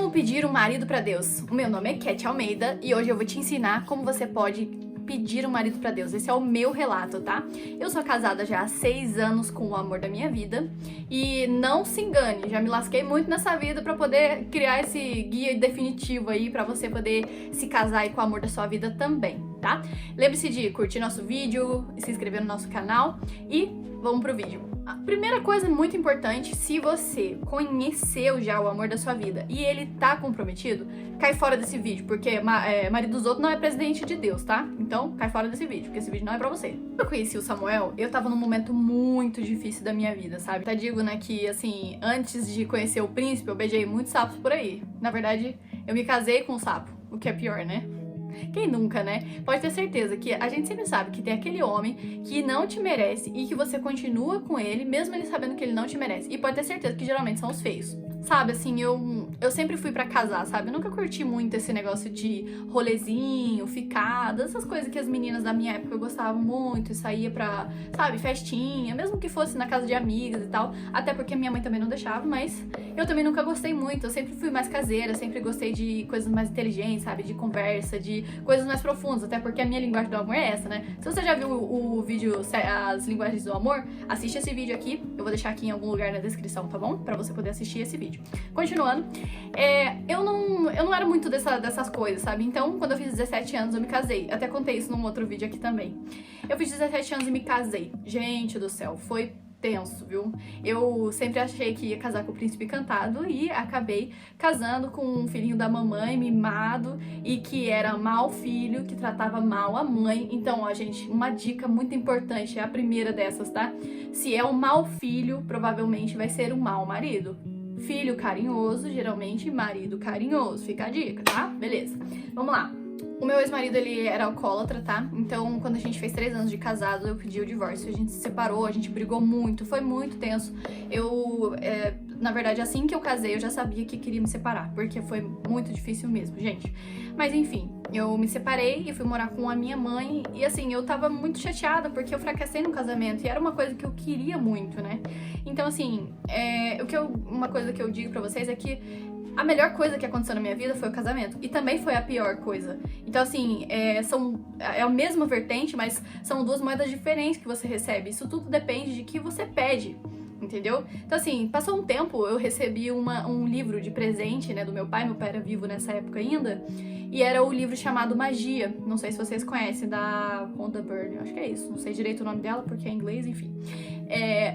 Como pedir um marido pra Deus? O meu nome é Cat Almeida e hoje eu vou te ensinar como você pode pedir um marido pra Deus. Esse é o meu relato, tá? Eu sou casada já há 6 anos com o amor da minha vida e não se engane, já me lasquei muito nessa vida pra poder criar esse guia definitivo aí pra você poder se casar aí com o amor da sua vida também, tá? Lembre-se de curtir nosso vídeo, se inscrever no nosso canal e vamos pro vídeo. A primeira coisa muito importante, se você conheceu já o amor da sua vida e ele tá comprometido, cai fora desse vídeo, porque marido dos outros não é presidente de Deus, tá? Então, cai fora desse vídeo, porque esse vídeo não é pra você. Quando eu conheci o Samuel, eu tava num momento muito difícil da minha vida, sabe? Até digo, né, que, assim, antes de conhecer o príncipe, eu beijei muitos sapos por aí. Na verdade, eu me casei com um sapo, o que é pior, né? Quem nunca, né? Pode ter certeza que a gente sempre sabe que tem aquele homem que não te merece e que você continua com ele, mesmo ele sabendo que ele não te merece. E pode ter certeza que geralmente são os feios. Sabe, assim, eu sempre fui pra casar, sabe? Eu nunca curti muito esse negócio de rolezinho, ficada, essas coisas que as meninas da minha época gostavam muito, e saía pra, sabe, festinha, mesmo que fosse na casa de amigas e tal, até porque minha mãe também não deixava, mas eu também nunca gostei muito, eu sempre fui mais caseira, sempre gostei de coisas mais inteligentes, sabe, de conversa, de coisas mais profundas, até porque a minha linguagem do amor é essa, né? Se você já viu o vídeo As Linguagens do Amor, assiste esse vídeo aqui, eu vou deixar aqui em algum lugar na descrição, tá bom? Pra você poder assistir esse vídeo. Continuando, eu não era muito dessas coisas, sabe? Então, quando eu fiz 17 anos, eu me casei. Até contei isso num outro vídeo aqui também. Eu fiz 17 anos e me casei. Gente do céu, foi tenso, viu? Eu sempre achei que ia casar com o príncipe encantado e acabei casando com um filhinho da mamãe, mimado, e que era mau filho, que tratava mal a mãe. Então, ó, gente, uma dica muito importante, é a primeira dessas, tá? Se é um mau filho, provavelmente vai ser um mau marido. Filho carinhoso, geralmente marido carinhoso. Fica a dica, tá? Beleza. Vamos lá. O meu ex-marido, ele era alcoólatra, tá? Então, quando a gente fez 3 anos de casado, eu pedi o divórcio. A gente se separou, a gente brigou muito, foi muito tenso. Na verdade, assim que eu casei, eu já sabia que queria me separar, porque foi muito difícil mesmo, gente. Mas enfim, eu me separei e fui morar com a minha mãe. E assim, eu tava muito chateada, porque eu fracassei no casamento. E era uma coisa que eu queria muito, né? Então, assim, uma coisa que eu digo pra vocês é que a melhor coisa que aconteceu na minha vida foi o casamento. E também foi a pior coisa. Então, assim, é a mesma vertente, mas são duas moedas diferentes que você recebe. Isso tudo depende de que você pede, entendeu? Então, assim, passou um tempo, eu recebi um livro de presente, né, do meu pai era vivo nessa época ainda, e era o livro chamado Magia. Não sei se vocês conhecem, da Rhonda Byrne, acho que é isso, não sei direito o nome dela porque é em inglês, enfim.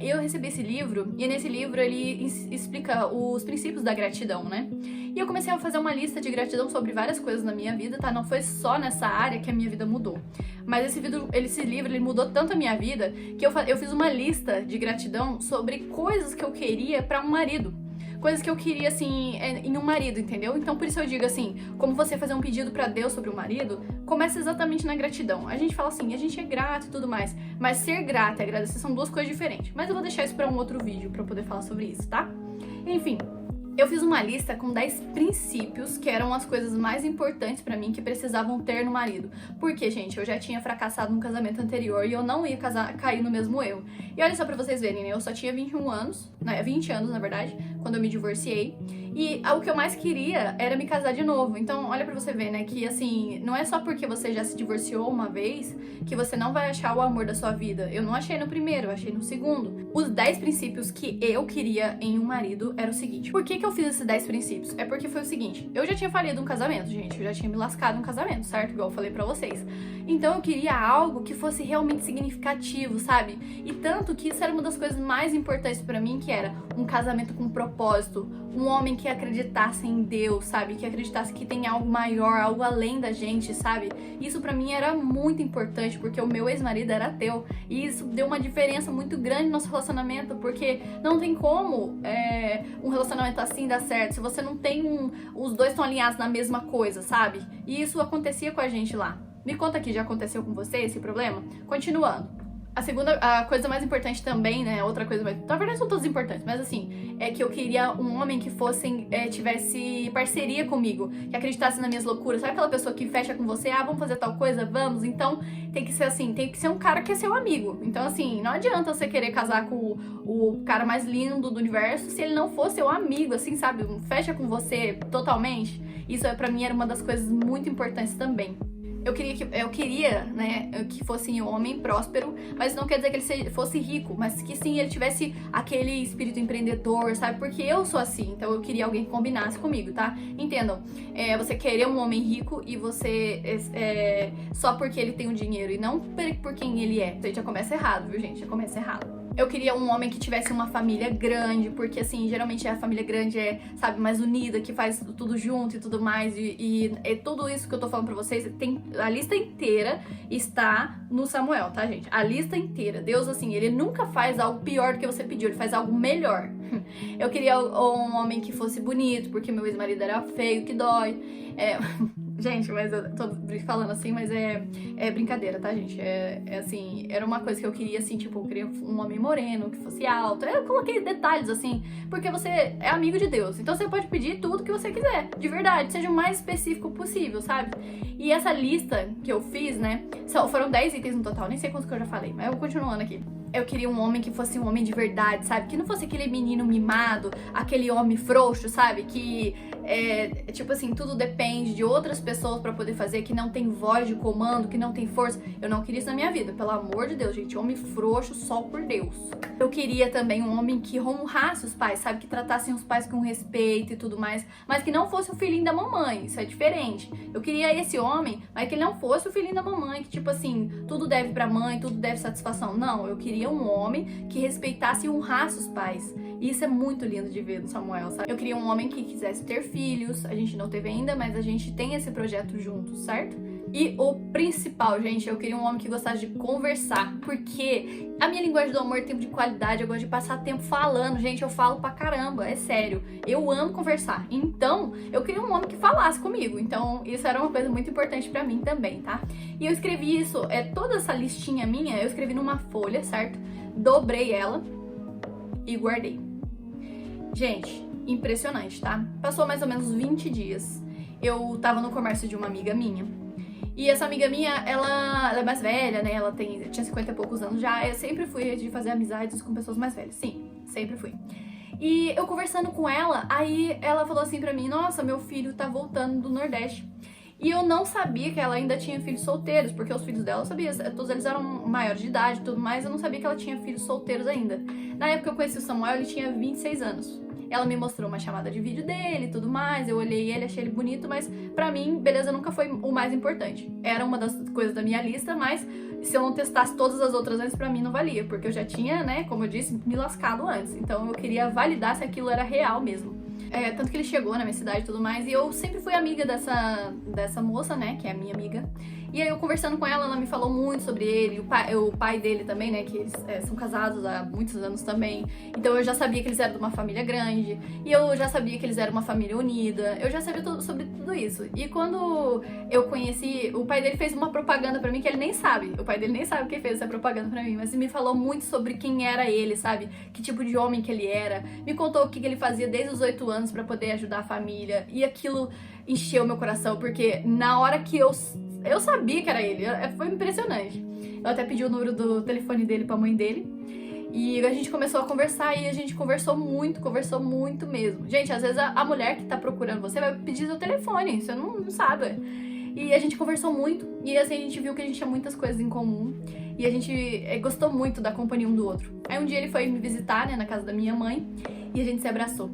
Eu recebi esse livro, e nesse livro ele explica os princípios da gratidão, né? E eu comecei a fazer uma lista de gratidão sobre várias coisas na minha vida, tá? Não foi só nessa área que a minha vida mudou. Mas esse livro, ele mudou tanto a minha vida, que eu fiz uma lista de gratidão sobre coisas que eu queria pra um marido. Coisas que eu queria, assim, em um marido, entendeu? Então, por isso eu digo assim, como você fazer um pedido pra Deus sobre um marido, começa exatamente na gratidão. A gente fala assim, a gente é grato e tudo mais, mas ser grato e agradecer são duas coisas diferentes. Mas eu vou deixar isso pra um outro vídeo, pra eu poder falar sobre isso, tá? Enfim, eu fiz uma lista com 10 princípios que eram as coisas mais importantes pra mim que precisavam ter no marido. Porque, gente, eu já tinha fracassado no casamento anterior e eu não ia cair no mesmo erro. E olha só pra vocês verem, né? Eu só tinha 21 anos, né? 20 anos, na verdade, quando eu me divorciei. E o que eu mais queria era me casar de novo. Então, olha pra você ver, né? Que, assim, não é só porque você já se divorciou uma vez que você não vai achar o amor da sua vida. Eu não achei no primeiro, eu achei no segundo. Os 10 princípios que eu queria em um marido era o seguinte. Por que eu fiz esses 10 princípios? É porque foi o seguinte. Eu já tinha falido um casamento, gente. Eu já tinha me lascado um casamento, certo? Igual eu falei pra vocês. Então, eu queria algo que fosse realmente significativo, sabe? E tanto que isso era uma das coisas mais importantes pra mim, que era um casamento com propósito, um homem que acreditasse em Deus, sabe? Que acreditasse que tem algo maior, algo além da gente, sabe? Isso pra mim era muito importante, porque o meu ex-marido era ateu. E isso deu uma diferença muito grande no nosso relacionamento, porque não tem como um relacionamento assim dar certo se você não tem os dois estão alinhados na mesma coisa, sabe? E isso acontecia com a gente lá. Me conta aqui, já aconteceu com você esse problema? Continuando. A coisa mais importante também, né, outra coisa mais... Na verdade são todas importantes, mas assim, é que eu queria um homem que tivesse parceria comigo, que acreditasse nas minhas loucuras. Sabe aquela pessoa que fecha com você, vamos fazer tal coisa, vamos? Então tem que ser assim, tem que ser um cara que é seu amigo. Então assim, não adianta você querer casar com o cara mais lindo do universo se ele não for seu amigo, assim, sabe? Fecha com você totalmente. Isso pra mim era uma das coisas muito importantes também. Eu queria, né, que fosse um homem próspero, mas não quer dizer que ele fosse rico, mas que sim, ele tivesse aquele espírito empreendedor, sabe? Porque eu sou assim, então eu queria alguém que combinasse comigo, tá? Entendam, você querer um homem rico e você, só porque ele tem o dinheiro e não por quem ele é, então já começa errado, viu, gente? Já começa errado. Eu queria um homem que tivesse uma família grande, porque assim, geralmente a família grande sabe, mais unida, que faz tudo junto e tudo mais, e tudo isso que eu tô falando pra vocês, a lista inteira está no Samuel, tá, gente? A lista inteira. Deus, assim, ele nunca faz algo pior do que você pediu, ele faz algo melhor. Eu queria um homem que fosse bonito, porque meu ex-marido era feio, que dói. Gente, mas eu tô falando assim, mas é brincadeira, tá, gente? Assim, era uma coisa que eu queria, assim, tipo, eu queria um homem moreno, que fosse alto. Eu coloquei detalhes, assim, porque você é amigo de Deus. Então você pode pedir tudo que você quiser, de verdade. Seja o mais específico possível, sabe? E essa lista que eu fiz, né, foram 10 itens no total. Nem sei quantos que eu já falei, mas eu vou continuando aqui. Eu queria um homem que fosse um homem de verdade, sabe? Que não fosse aquele menino mimado, aquele homem frouxo, sabe? Que, tipo assim, tudo depende de outras pessoas pra poder fazer, que não tem voz de comando, que não tem força. Eu não queria isso na minha vida, pelo amor de Deus, gente. Homem frouxo só por Deus. Eu queria também um homem que honrasse os pais, sabe? Que tratassem os pais com respeito e tudo mais, mas que não fosse o filhinho da mamãe, isso é diferente. Eu queria esse homem, mas que ele não fosse o filhinho da mamãe, que tipo assim, tudo deve pra mãe, tudo deve satisfação. Não, eu queria um homem que respeitasse e honrasse os pais. E isso é muito lindo de ver no Samuel, sabe? Eu queria um homem que quisesse ter filhos. A gente não teve ainda, mas a gente tem esse projeto juntos, certo? E o principal, gente, eu queria um homem que gostasse de conversar, porque a minha linguagem do amor é tempo de qualidade, eu gosto de passar tempo falando, gente, eu falo pra caramba, é sério, eu amo conversar, então eu queria um homem que falasse comigo, então isso era uma coisa muito importante pra mim também, tá? E eu escrevi isso, toda essa listinha minha, eu escrevi numa folha, certo? Dobrei ela e guardei. Gente, impressionante, tá? Passou mais ou menos 20 dias, eu tava no comércio de uma amiga minha. E essa amiga minha, ela é mais velha, né? Ela tinha 50 e poucos anos já. Eu sempre fui de fazer amizades com pessoas mais velhas. Sim, sempre fui. E eu conversando com ela, aí ela falou assim pra mim: nossa, meu filho tá voltando do Nordeste. E eu não sabia que ela ainda tinha filhos solteiros, porque os filhos dela, eu sabia, todos eles eram maiores de idade e tudo mais, eu não sabia que ela tinha filhos solteiros ainda. Na época que eu conheci o Samuel, ele tinha 26 anos. Ela me mostrou uma chamada de vídeo dele e tudo mais, eu olhei ele, achei ele bonito, mas pra mim, beleza nunca foi o mais importante. Era uma das coisas da minha lista, mas se eu não testasse todas as outras antes, pra mim não valia, porque eu já tinha, né, como eu disse, me lascado antes. Então eu queria validar se aquilo era real mesmo. Tanto que ele chegou na minha cidade e tudo mais, e eu sempre fui amiga dessa moça, né, que é a minha amiga. E aí eu conversando com ela, ela me falou muito sobre ele, o pai dele também, né, que eles são casados há muitos anos também. Então eu já sabia que eles eram de uma família grande, e eu já sabia que eles eram uma família unida, eu já sabia tudo sobre tudo isso. E quando eu conheci, o pai dele fez uma propaganda pra mim que ele nem sabe, o pai dele nem sabe quem fez essa propaganda pra mim, mas ele me falou muito sobre quem era ele, sabe, que tipo de homem que ele era, me contou o que ele fazia desde os 8 anos pra poder ajudar a família, e aquilo encheu meu coração, porque na hora que eu sabia que era ele, foi impressionante. Eu até pedi o número do telefone dele pra mãe dele, e a gente começou a conversar, e a gente conversou muito mesmo. Gente, às vezes a mulher que tá procurando você vai pedir seu telefone, você não sabe. E a gente conversou muito, e assim a gente viu que a gente tinha muitas coisas em comum, e a gente gostou muito da companhia um do outro. Aí um dia ele foi me visitar, né, na casa da minha mãe, e a gente se abraçou.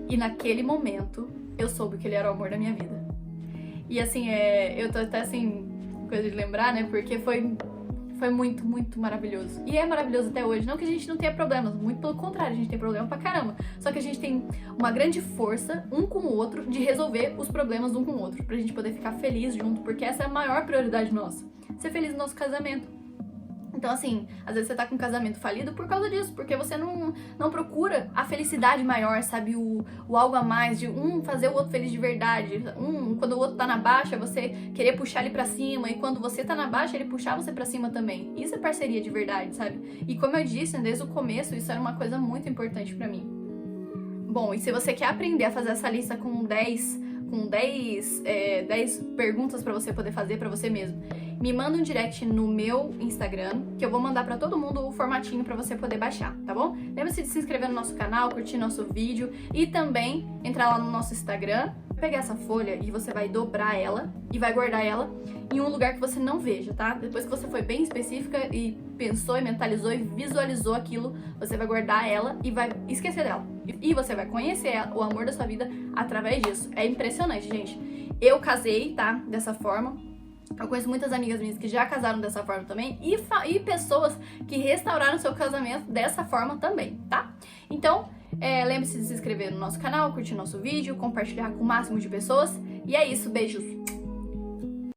E naquele momento, eu soube que ele era o amor da minha vida. E assim, eu tô até assim, coisa de lembrar, né, porque foi muito maravilhoso. E é maravilhoso até hoje. Não que a gente não tenha problemas, muito pelo contrário, a gente tem problema pra caramba. Só que a gente tem uma grande força, um com o outro, de resolver os problemas um com o outro. Pra gente poder ficar feliz junto, porque essa é a maior prioridade nossa. Ser feliz no nosso casamento. Então Então, assim, às vezes você tá com um casamento falido por causa disso, porque você não procura a felicidade maior, sabe? O algo a mais, de fazer o outro feliz de verdade. Quando o outro tá na baixa, você querer puxar ele pra cima, e quando você tá na baixa, ele puxar você pra cima também. Isso é parceria de verdade, sabe? E como eu disse, desde o começo, isso era uma coisa muito importante pra mim. Bom, e se você quer aprender a fazer essa lista com 10 perguntas pra você poder fazer pra você mesmo, me manda um direct no meu Instagram, que eu vou mandar pra todo mundo o formatinho pra você poder baixar, tá bom? Lembre-se de se inscrever no nosso canal, curtir nosso vídeo e também entrar lá no nosso Instagram, pegar essa folha e você vai dobrar ela e vai guardar ela em um lugar que você não veja, tá? Depois que você foi bem específica e pensou e mentalizou e visualizou aquilo, você vai guardar ela e vai esquecer dela. E você vai conhecer o amor da sua vida através disso. É impressionante, gente. Eu casei, tá? Dessa forma. Eu conheço muitas amigas minhas que já casaram dessa forma também e pessoas que restauraram seu casamento dessa forma também, tá? Então, lembre-se de se inscrever no nosso canal, curtir nosso vídeo, compartilhar com o máximo de pessoas. E é isso, beijos!